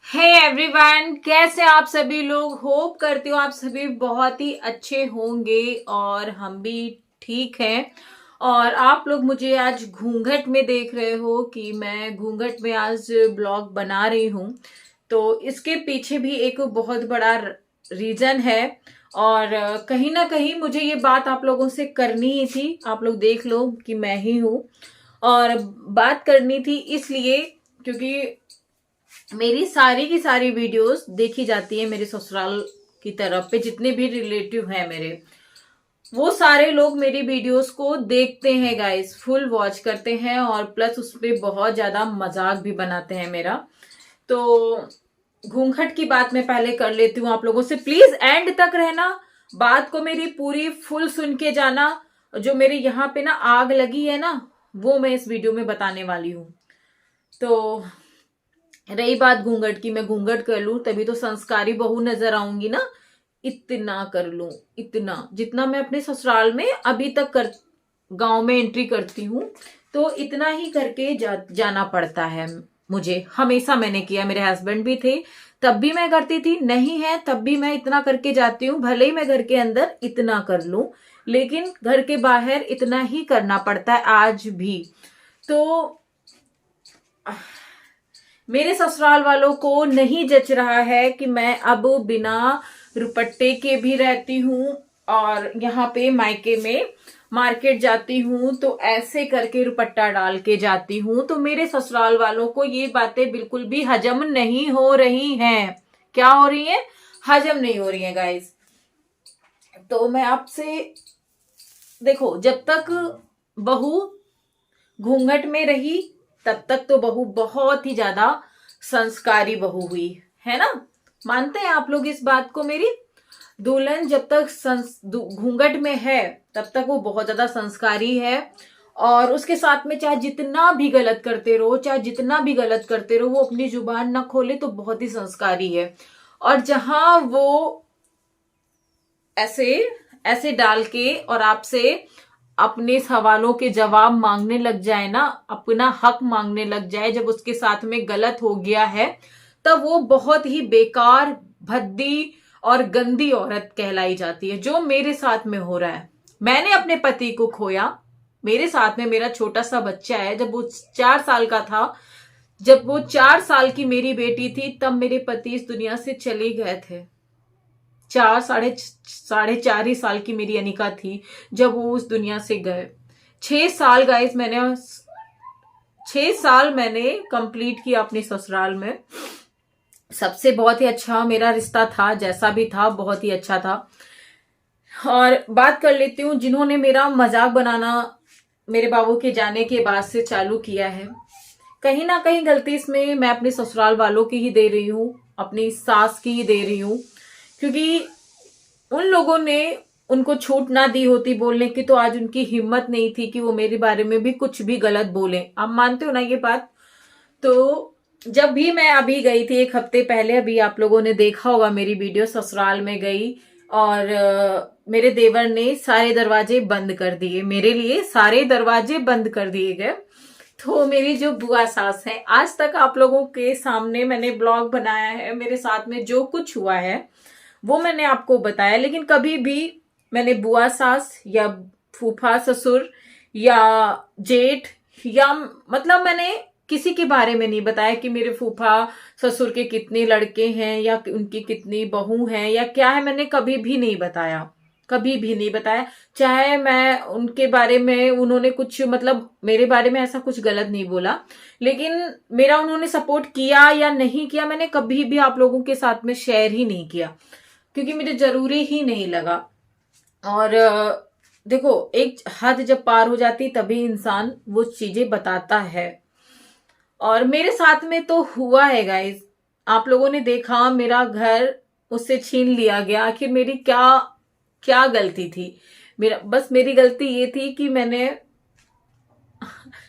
Hey everyone, कैसे आप सभी लोग। होप करती हूँ आप सभी बहुत ही अच्छे होंगे और हम भी ठीक हैं। और आप लोग मुझे आज घूंघट में देख रहे हो कि मैं घूंघट में आज ब्लॉग बना रही हूँ। तो इसके पीछे भी एक बहुत बड़ा रीजन है और कहीं ना कहीं मुझे ये बात आप लोगों से करनी ही थी। आप लोग देख लो कि मैं ही हूँ और बात करनी थी इसलिए क्योंकि मेरी सारी की सारी वीडियोस देखी जाती है मेरे ससुराल की तरफ पे। जितने भी रिलेटिव हैं मेरे, वो सारे लोग मेरी वीडियोस को देखते हैं गाइस, फुल वॉच करते हैं और प्लस उस पर बहुत ज्यादा मजाक भी बनाते हैं मेरा। तो घूंघट की बात मैं पहले कर लेती हूँ आप लोगों से। प्लीज एंड तक रहना, बात को मेरी पूरी फुल सुन के जाना। जो मेरे यहाँ पे ना आग लगी है ना, वो मैं इस वीडियो में बताने वाली हूँ। तो रही बात घूंघट की, मैं घूंघट कर लूं तभी तो संस्कारी बहू नजर आऊंगी ना। इतना कर लूं, इतना जितना मैं अपने ससुराल में अभी तक कर, गांव में एंट्री करती हूँ तो इतना ही करके जाना पड़ता है मुझे। हमेशा मैंने किया, मेरे हस्बैंड भी थे तब भी मैं करती थी, नहीं है तब भी मैं इतना करके जाती हूँ। भले ही मैं घर के अंदर इतना कर लूं लेकिन घर के बाहर इतना ही करना पड़ता है आज भी। तो मेरे ससुराल वालों को नहीं जच रहा है कि मैं अब बिना रुपट्टे के भी रहती हूँ और यहाँ पे मायके में मार्केट जाती हूँ तो ऐसे करके रुपट्टा डाल के जाती हूँ। तो मेरे ससुराल वालों को ये बातें बिल्कुल भी हजम नहीं हो रही हैं। क्या हो रही हैं? हजम नहीं हो रही हैं गाइस। तो मैं आपसे, देखो, जब तक बहू घूंघट में रही तब तक तो बहू बहुत ही ज्यादा संस्कारी बहू हुई है ना। मानते हैं आप लोग इस बात को मेरी? दुल्हन जब तक घूंघट में है तब तक वो बहुत ज्यादा संस्कारी है और उसके साथ में चाहे जितना भी गलत करते रहो, चाहे जितना भी गलत करते रहो, वो अपनी जुबान ना खोले तो बहुत ही संस्कारी है। और जहां वो ऐसे ऐसे डाल के और आपसे अपने सवालों के जवाब मांगने लग जाए ना, अपना हक मांगने लग जाए, जब उसके साथ में गलत हो गया है तब वो बहुत ही बेकार, भद्दी और गंदी औरत कहलाई जाती है। जो मेरे साथ में हो रहा है, मैंने अपने पति को खोया। मेरे साथ में मेरा छोटा सा बच्चा है, जब वो 4 साल का था, जब वो 4 साल की मेरी बेटी थी तब मेरे पति इस दुनिया से चले गए थे। साढ़े चार ही साल की मेरी अनिका थी जब वो उस दुनिया से गए। 6 साल गाइस, 6 साल मैंने कंप्लीट किया अपने ससुराल में। सबसे बहुत ही अच्छा मेरा रिश्ता था, जैसा भी था बहुत ही अच्छा था। और बात कर लेती हूँ जिन्होंने मेरा मजाक बनाना मेरे बाबू के जाने के बाद से चालू किया है। कहीं ना कहीं गलती इसमें मैं अपने ससुराल वालों की ही दे रही हूँ, अपनी सास की ही दे रही हूँ, क्योंकि उन लोगों ने उनको छूट ना दी होती बोलने की तो आज उनकी हिम्मत नहीं थी कि वो मेरे बारे में भी कुछ भी गलत बोले। आप मानते हो ना ये बात? तो जब भी मैं अभी गई थी 1 हफ्ते पहले, अभी आप लोगों ने देखा होगा मेरी वीडियो, ससुराल में गई और मेरे देवर ने सारे दरवाजे बंद कर दिए, मेरे लिए सारे दरवाजे बंद कर दिए गए। तो मेरी जो बुआ सास है, आज तक आप लोगों के सामने मैंने ब्लॉग बनाया है, मेरे साथ में जो कुछ हुआ है वो मैंने आपको बताया, लेकिन कभी भी मैंने बुआ सास या फूफा ससुर या जेठ या मतलब मैंने किसी के बारे में नहीं बताया कि मेरे फूफा ससुर के कितने लड़के हैं या उनकी कितनी बहू हैं या क्या है। मैंने कभी भी नहीं बताया, कभी भी नहीं बताया। चाहे मैं उनके बारे में, उन्होंने कुछ मतलब मेरे बारे में ऐसा कुछ गलत नहीं बोला, लेकिन मेरा उन्होंने सपोर्ट किया या नहीं किया मैंने कभी भी आप लोगों के साथ में शेयर ही नहीं किया, क्योंकि मुझे जरूरी ही नहीं लगा। और देखो, एक हद जब पार हो जाती तभी इंसान वो चीजें बताता है और मेरे साथ में तो हुआ है गाइस। आप लोगों ने देखा मेरा घर उससे छीन लिया गया। आखिर मेरी क्या क्या गलती थी? मेरी गलती ये थी कि मैंने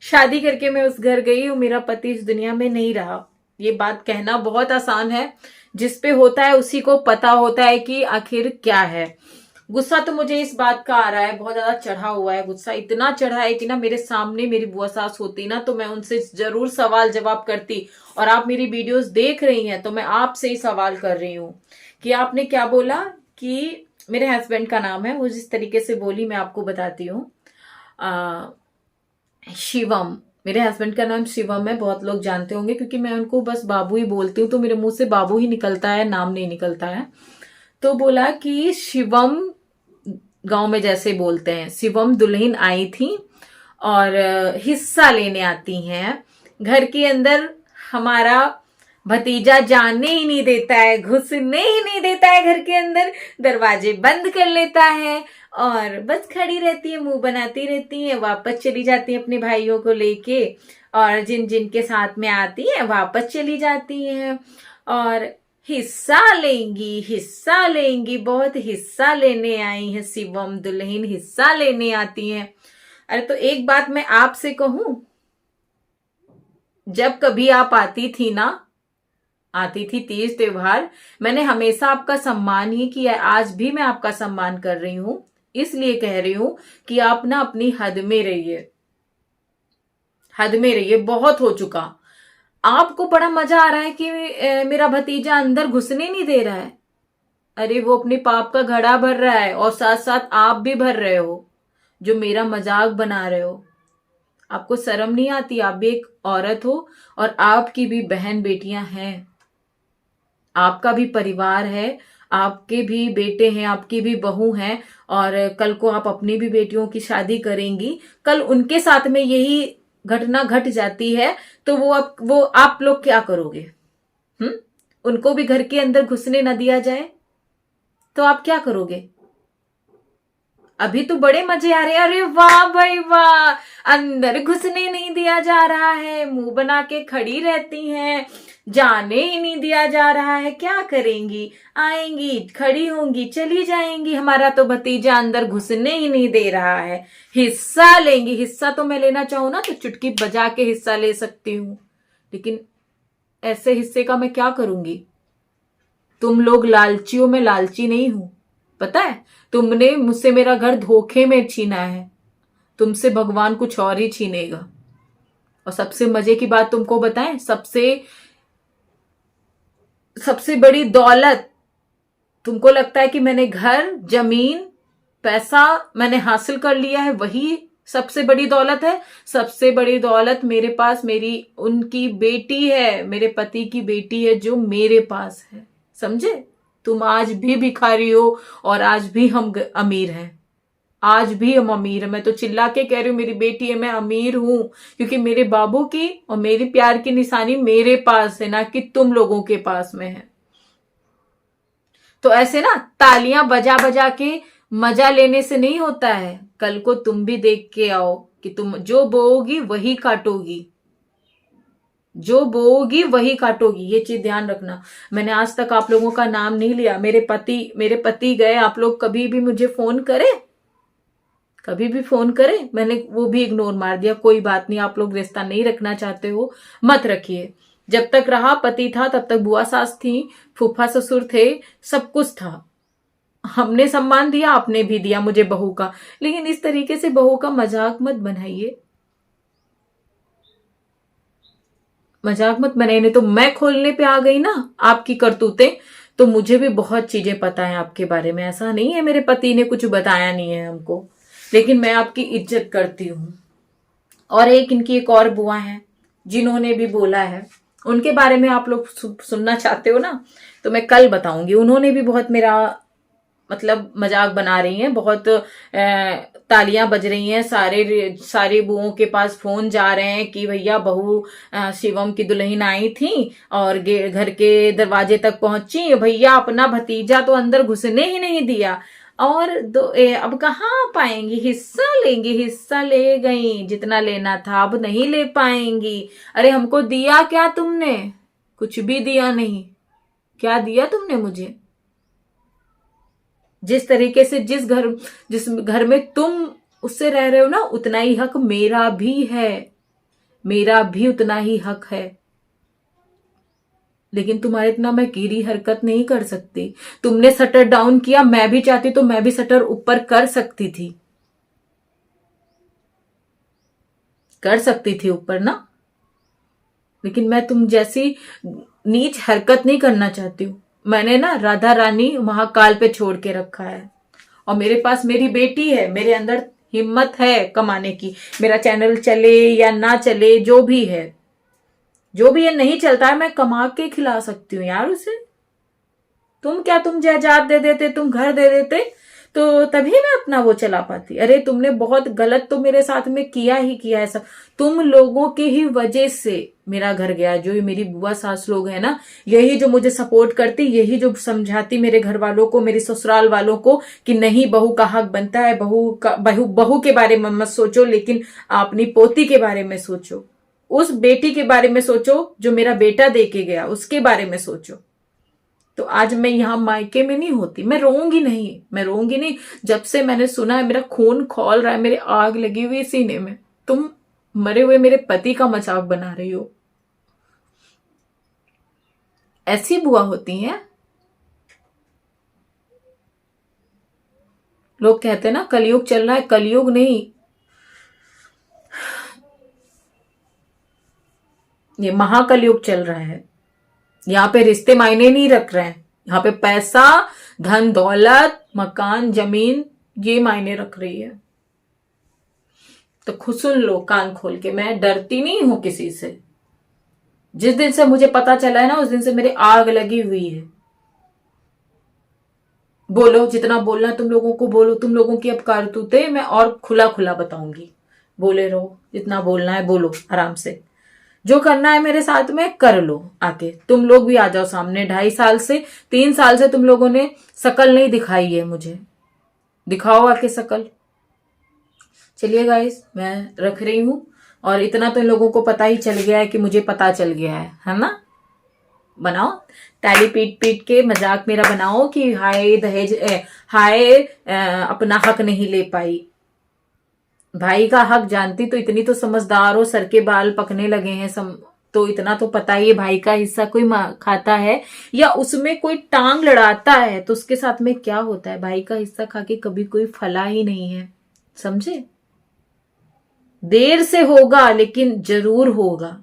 शादी करके मैं उस घर गई और मेरा पति इस दुनिया में नहीं रहा। ये बात कहना बहुत आसान है, जिस पे होता है उसी को पता होता है कि आखिर क्या है। गुस्सा तो मुझे इस बात का आ रहा है, बहुत ज्यादा चढ़ा हुआ है गुस्सा, इतना चढ़ा है कि ना मेरे सामने मेरी बुआ सास होती ना तो मैं उनसे जरूर सवाल जवाब करती। और आप मेरी वीडियोस देख रही हैं तो मैं आपसे ही सवाल कर रही हूँ कि आपने क्या बोला कि मेरे हस्बैंड का नाम है, वो जिस तरीके से बोली मैं आपको बताती हूँ। शिवम, मेरे हस्बैंड का नाम शिवम है, बहुत लोग जानते होंगे क्योंकि मैं उनको बस बाबू ही बोलती हूँ, तो मेरे मुंह से बाबू ही निकलता है, नाम नहीं निकलता है। तो बोला कि शिवम, गांव में जैसे बोलते हैं, शिवम दुल्हन आई थी और हिस्सा लेने आती हैं घर के अंदर। हमारा भतीजा जाने ही नहीं देता है, घुसने ही नहीं देता है घर के अंदर, दरवाजे बंद कर लेता है और बस खड़ी रहती है, मुंह बनाती रहती है, वापस चली जाती है अपने भाइयों को लेके, और जिन जिन के साथ में आती है वापस चली जाती है और हिस्सा लेंगी, हिस्सा लेंगी, बहुत हिस्सा लेने आई है शिवम दुल्हन, हिस्सा लेने आती है। अरे तो एक बात मैं आपसे कहूं, जब कभी आप आती थी तीज त्योहार, मैंने हमेशा आपका सम्मान ही किया, आज भी मैं आपका सम्मान कर रही हूं, इसलिए कह रही हूं कि आप ना अपनी हद में रहिए, हद में रहिए, बहुत हो चुका। आपको बड़ा मजा आ रहा है कि मेरा भतीजा अंदर घुसने नहीं दे रहा है। अरे वो अपने पाप का घड़ा भर रहा है और साथ साथ आप भी भर रहे हो, जो मेरा मजाक बना रहे हो। आपको शर्म नहीं आती? आप भी एक औरत हो और आपकी भी बहन बेटियां हैं, आपका भी परिवार है, आपके भी बेटे हैं, आपकी भी बहू हैं, और कल को आप अपनी भी बेटियों की शादी करेंगी, कल उनके साथ में यही घटना घट जाती है तो वो आप लोग क्या करोगे? उनको भी घर के अंदर घुसने न दिया जाए तो आप क्या करोगे? अभी तो बड़े मजे आ रहे हैं, अरे वाह भाई वाह, अंदर घुसने नहीं दिया जा रहा है, मुंह बना के खड़ी रहती हैं, जाने ही नहीं दिया जा रहा है, क्या करेंगी? आएंगी, खड़ी होंगी, चली जाएंगी, हमारा तो भतीजा अंदर घुसने ही नहीं दे रहा है, हिस्सा लेंगी। हिस्सा तो मैं लेना चाहूं ना तो चुटकी बजा के हिस्सा ले सकती हूँ, लेकिन ऐसे हिस्से का मैं क्या करूंगी? तुम लोग लालचियों में लालची नहीं हूं, पता है? तुमने मुझसे मेरा घर धोखे में छीना है, तुमसे भगवान कुछ और ही छीनेगा। और सबसे मजे की बात तुमको बताएं, सबसे बड़ी दौलत, तुमको लगता है कि मैंने घर, जमीन, पैसा मैंने हासिल कर लिया है, वही सबसे बड़ी दौलत है? सबसे बड़ी दौलत मेरे पास मेरी उनकी बेटी है, मेरे पति की बेटी है जो मेरे पास है, समझे? तुम आज भी भिखारी हो और आज भी हम अमीर हैं, आज भी हम अमीर हैं। मैं तो चिल्ला के कह रही हूं, मेरी बेटी है, मैं अमीर हूं क्योंकि मेरे बाबू की और मेरी प्यार की निशानी मेरे पास है, ना कि तुम लोगों के पास में है। तो ऐसे ना तालियां बजा बजा के मजा लेने से नहीं होता है, कल को तुम भी देख के आओ कि तुम जो बोओगी वही काटोगी, जो बोओगी वही काटोगी, ये चीज ध्यान रखना। मैंने आज तक आप लोगों का नाम नहीं लिया, मेरे पति गए, आप लोग कभी भी मुझे फोन करे, कभी भी फोन करे, मैंने वो भी इग्नोर मार दिया। कोई बात नहीं, आप लोग रिश्ता नहीं रखना चाहते हो, मत रखिए। जब तक रहा पति था तब तक बुआ सास थी, फूफा ससुर थे, सब कुछ था, हमने सम्मान दिया, आपने भी दिया मुझे बहू का, लेकिन इस तरीके से बहू का मजाक मत बनाइए, मजाक मत बनाइए। नहीं तो मैं खोलने पे आ गई ना आपकी करतूतें, तो मुझे भी बहुत चीजें पता है आपके बारे में। ऐसा नहीं है मेरे पति ने कुछ बताया नहीं है हमको, लेकिन मैं आपकी इज्जत करती हूँ। और इनकी एक और बुआ है जिन्होंने भी बोला है, उनके बारे में आप लोग सुनना चाहते हो ना, तो मैं कल बताऊंगी। उन्होंने भी बहुत मेरा मतलब मजाक बना रही हैं, बहुत तालियां बज रही हैं, सारे बुओं के पास फोन जा रहे हैं कि भैया बहू शिवम की दुल्हन आई थी और घर के दरवाजे तक पहुंची, भैया अपना भतीजा तो अंदर घुसने ही नहीं दिया, और अब कहाँ पाएंगी? हिस्सा लेंगी, हिस्सा ले गई, जितना लेना था अब नहीं ले पाएंगी। अरे हमको दिया क्या तुमने? कुछ भी दिया नहीं। क्या दिया तुमने मुझे? जिस तरीके से जिस घर में तुम उससे रह रहे हो ना, उतना ही हक मेरा भी है, मेरा भी उतना ही हक है। लेकिन तुम्हारे इतना मैं कीरी हरकत नहीं कर सकती। तुमने शटर डाउन किया, मैं भी चाहती तो मैं भी शटर ऊपर कर सकती थी, कर सकती थी ऊपर ना। लेकिन मैं तुम जैसी नीच हरकत नहीं करना चाहती हूँ। मैंने ना राधा रानी महाकाल पे छोड़ के रखा है, और मेरे पास मेरी बेटी है, मेरे अंदर हिम्मत है कमाने की। मेरा चैनल चले या ना चले, जो भी है, जो भी ये नहीं चलता है, मैं कमा के खिला सकती हूँ यार उसे। तुम क्या, तुम जायदाद दे देते, तुम घर दे देते तो तभी मैं अपना वो चला पाती। अरे तुमने बहुत गलत तो मेरे साथ में किया ही किया है सब। तुम लोगों के ही वजह से मेरा घर गया। जो ये मेरी बुआ सास लोग है ना, यही जो मुझे सपोर्ट करती, यही जो समझाती मेरे घर वालों को, मेरे ससुराल वालों को कि नहीं बहू का हक बनता है, बहू के बारे में मत सोचो, लेकिन अपनी पोती के बारे में सोचो, उस बेटी के बारे में सोचो जो मेरा बेटा दे के गया, उसके बारे में सोचो। तो आज मैं यहां मायके में नहीं होती, मैं रोऊंगी नहीं, मैं रोऊंगी नहीं। जब से मैंने सुना है मेरा खून खौल रहा है, मेरे आग लगी हुई सीने में, तुम मरे हुए मेरे पति का मजाक बना रही हो। ऐसी बुआ होती हैं। लोग कहते हैं ना कलयुग चल रहा है, कलयुग नहीं, ये महाकलयुग चल रहा है। यहाँ पे रिश्ते मायने नहीं रख रहे हैं, यहाँ पे पैसा, धन दौलत, मकान, जमीन, ये मायने रख रही है। तो खुद सुन लो कान खोल के, मैं डरती नहीं हूं किसी से। जिस दिन से मुझे पता चला है ना, उस दिन से मेरी आग लगी हुई है। बोलो जितना बोलना तुम लोगों को बोलो, तुम लोगों की अब कारतूतें मैं और खुला खुला बताऊंगी। बोले रहो, जितना बोलना है बोलो आराम से, जो करना है मेरे साथ में कर लो आके। तुम लोग भी आ जाओ सामने। 2.5 साल से 3 साल से तुम लोगों ने शकल नहीं दिखाई है मुझे, दिखाओ आके शकल। चलिए गाइस, मैं रख रही हूं। और इतना तो इन लोगों को पता ही चल गया है कि मुझे पता चल गया है ना। बनाओ ताली पीट पीट के मजाक मेरा बनाओ कि हाय दहेज, हाय अपना हक नहीं ले पाई। भाई का हक जानती तो इतनी तो समझदार हो, सर के बाल पकने लगे हैं तो इतना तो पता ही है भाई का हिस्सा कोई खाता है या उसमें कोई टांग लड़ाता है तो उसके साथ में क्या होता है। भाई का हिस्सा खा के कभी कोई फला ही नहीं है, समझे। देर से होगा लेकिन जरूर होगा,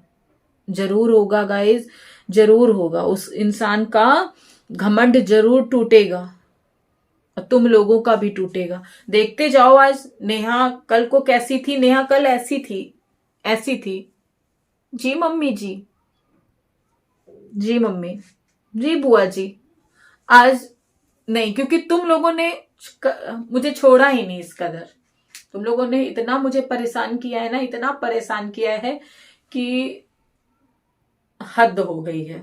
जरूर होगा गाइस, जरूर होगा। उस इंसान का घमंड जरूर टूटेगा और तुम लोगों का भी टूटेगा। देखते जाओ आज नेहा कल को कैसी थी, नेहा कल ऐसी थी, ऐसी थी। जी मम्मी जी, जी मम्मी जी, बुआ जी। आज नहीं, क्योंकि तुम लोगों ने मुझे छोड़ा ही नहीं इस कदर। तुम लोगों ने इतना मुझे परेशान किया है ना, इतना परेशान किया है कि हद हो गई है।